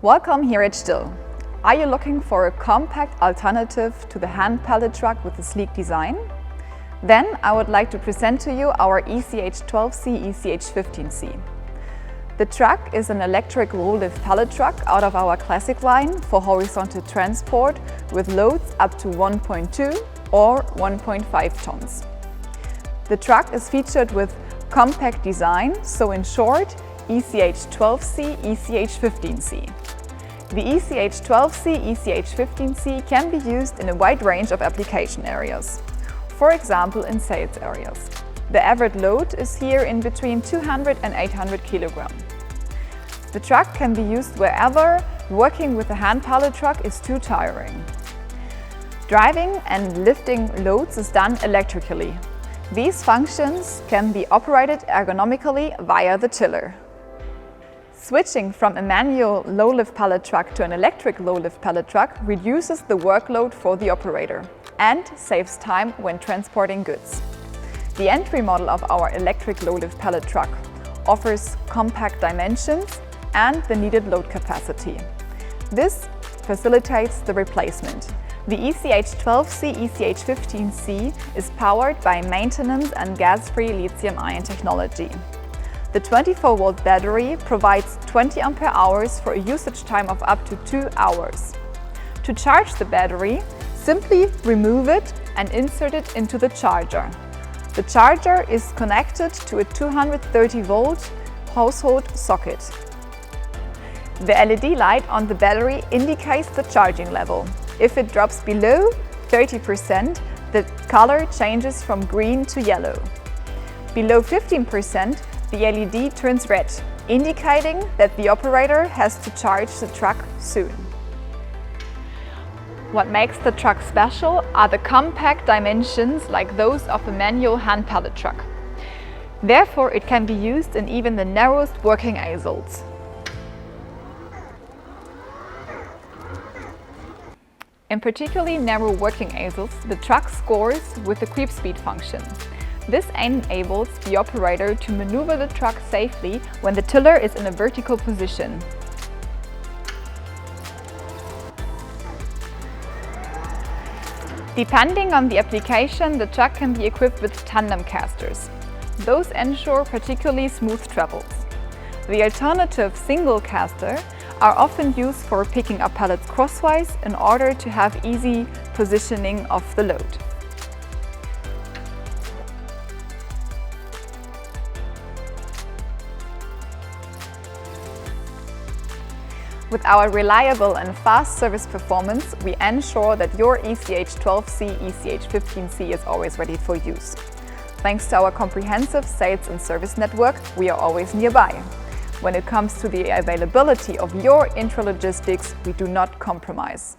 Welcome here at Still. Are you looking for a compact alternative to the hand pallet truck with a sleek design? Then I would like to present to you our ECH 12C ECH 15C. The truck is an electric low-lift pallet truck out of our classic line for horizontal transport with loads up to 1.2 or 1.5 tons. The truck is featured with compact design, so in short, ECH 12C, ECH 15C. The ECH 12C, ECH 15C can be used in a wide range of application areas. For example, in sales areas. The average load is here in between 200 and 800 kg. The truck can be used wherever working with a hand pallet truck is too tiring. Driving and lifting loads is done electrically. These functions can be operated ergonomically via the tiller. Switching from a manual low-lift pallet truck to an electric low-lift pallet truck reduces the workload for the operator and saves time when transporting goods. The entry model of our electric low-lift pallet truck offers compact dimensions and the needed load capacity. This facilitates the replacement. The ECH 12C ECH 15C is powered by maintenance and gas-free lithium-ion technology. The 24-volt battery provides 20 ampere-hours for a usage time of up to 2 hours. To charge the battery, simply remove it and insert it into the charger. The charger is connected to a 230-volt household socket. The LED light on the battery indicates the charging level. If it drops below 30%, the color changes from green to yellow. Below 15%, the LED turns red, indicating that the operator has to charge the truck soon. What makes the truck special are the compact dimensions like those of a manual hand pallet truck. Therefore, it can be used in even the narrowest working aisles. In particularly narrow working aisles, the truck scores with the creep speed function. This enables the operator to maneuver the truck safely when the tiller is in a vertical position. Depending on the application, the truck can be equipped with tandem casters. Those ensure particularly smooth travels. The alternative single caster are often used for picking up pallets crosswise in order to have easy positioning of the load. With our reliable and fast service performance, we ensure that your ECH 12C, ECH 15C is always ready for use. Thanks to our comprehensive sales and service network, we are always nearby. When it comes to the availability of your intralogistics, we do not compromise.